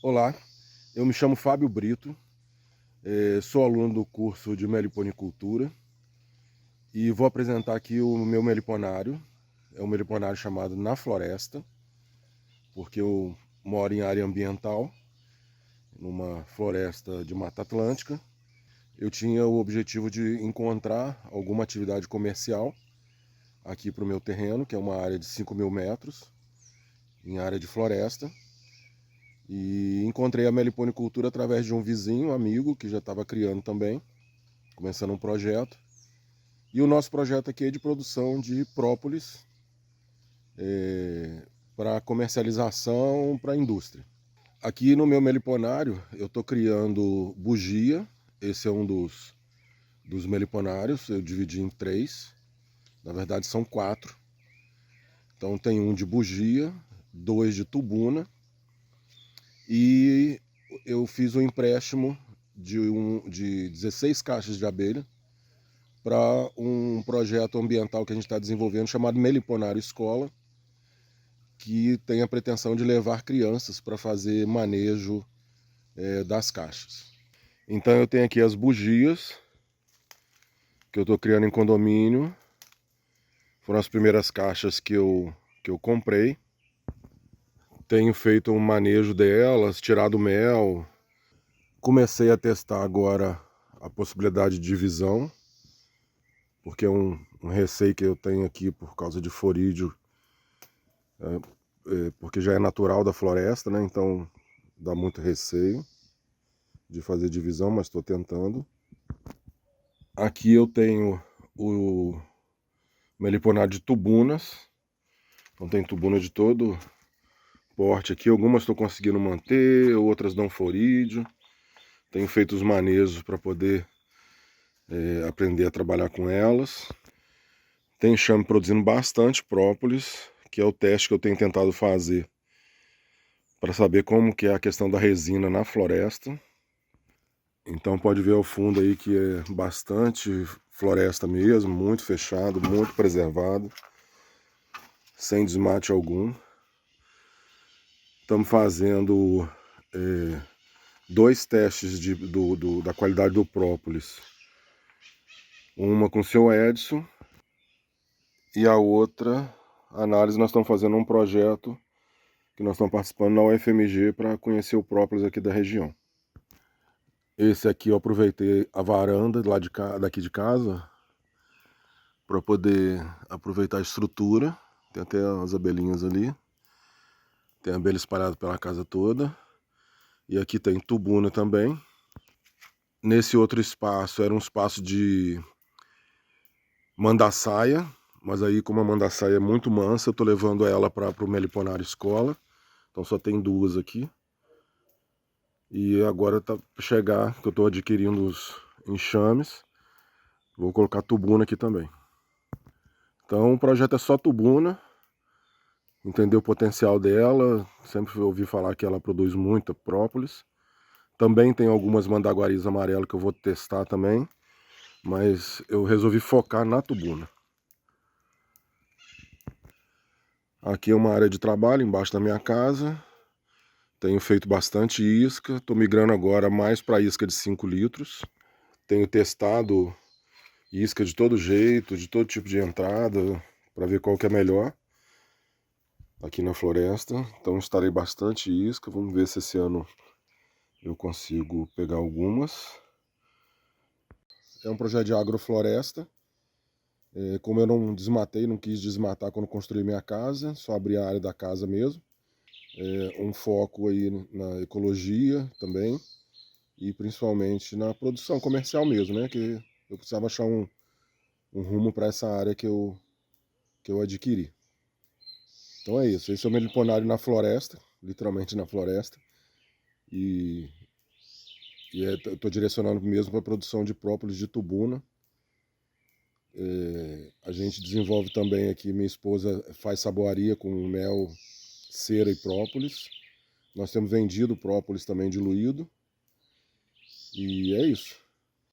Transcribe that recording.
Olá, eu me chamo Fábio Brito, sou aluno do curso de meliponicultura e vou apresentar aqui o meu meliponário. É um meliponário chamado Na Floresta, porque eu moro em área ambiental, numa floresta de Mata Atlântica. Eu tinha o objetivo de encontrar alguma atividade comercial aqui para o meu terreno, que é uma área de 5.000 metros, em área de floresta. E encontrei a meliponicultura através de um vizinho, um amigo, que já estava criando também, começando um projeto. E o nosso projeto aqui é de produção de própolis para comercialização para a indústria. Aqui no meu meliponário eu estou criando bugia. Esse é um dos meliponários, eu dividi em 3. Na verdade são 4. Então tem um de bugia, 2 de tubuna, e eu fiz um empréstimo de 16 caixas de abelha para um projeto ambiental que a gente está desenvolvendo chamado Meliponário Escola, que tem a pretensão de levar crianças para fazer manejo das caixas. Então eu tenho aqui as bugias que eu estou criando em condomínio. Foram as primeiras caixas que eu comprei. Tenho feito um manejo delas, tirado mel. Comecei a testar agora a possibilidade de divisão, porque é um receio que eu tenho aqui por causa de forídeo, porque já é natural da floresta, né? Então dá muito receio de fazer divisão, mas estou tentando. Aqui eu tenho o meliponário de tubunas. Então tem tubuna de todo porte aqui. Algumas estou conseguindo manter, outras dão forídeo. Tenho feito os manejos para poder aprender a trabalhar com elas. Tem enxame produzindo bastante própolis, que é o teste que eu tenho tentado fazer para saber como que é a questão da resina na floresta. Então pode ver ao fundo aí que é bastante floresta mesmo, muito fechado, muito preservado, sem desmate algum. Estamos fazendo 2 testes da qualidade do própolis. Uma com o seu Edson e a outra análise nós estamos fazendo um projeto que nós estamos participando na UFMG para conhecer o própolis aqui da região. Esse aqui eu aproveitei a varanda daqui de casa para poder aproveitar a estrutura. Tem até as abelhinhas ali. Tem abelha espalhada pela casa toda. E aqui tem tubuna também. Nesse outro espaço era um espaço de mandaçaia, mas aí como a mandaçaia é muito mansa, eu tô levando ela para o meliponário escola. Então só tem 2 aqui. E agora tá para chegar, que eu tô adquirindo os enxames. Vou colocar tubuna aqui também. Então o projeto é só tubuna. Entender o potencial dela. Sempre ouvi falar que ela produz muita própolis. Também tem algumas mandaguaris amarelas que eu vou testar também. Mas eu resolvi focar na tubuna. Aqui é uma área de trabalho embaixo da minha casa. Tenho feito bastante isca. Estou migrando agora mais para isca de 5 litros. Tenho testado isca de todo jeito, de todo tipo de entrada, para ver qual que é melhor aqui na floresta. Então instalei bastante isca. Vamos ver se esse ano eu consigo pegar algumas. É um projeto de agrofloresta. Como eu não desmatei, não quis desmatar quando construí minha casa, só abri a área da casa mesmo. Um foco aí na ecologia também, e principalmente na produção comercial mesmo, né? Que eu precisava achar um rumo para essa área que eu adquiri. Então é isso, esse é o meliponário na floresta, literalmente na floresta, e estou direcionando mesmo para a produção de própolis de tubuna. A gente desenvolve também aqui, minha esposa faz saboaria com mel, cera e própolis. Nós temos vendido própolis também diluído. E é isso.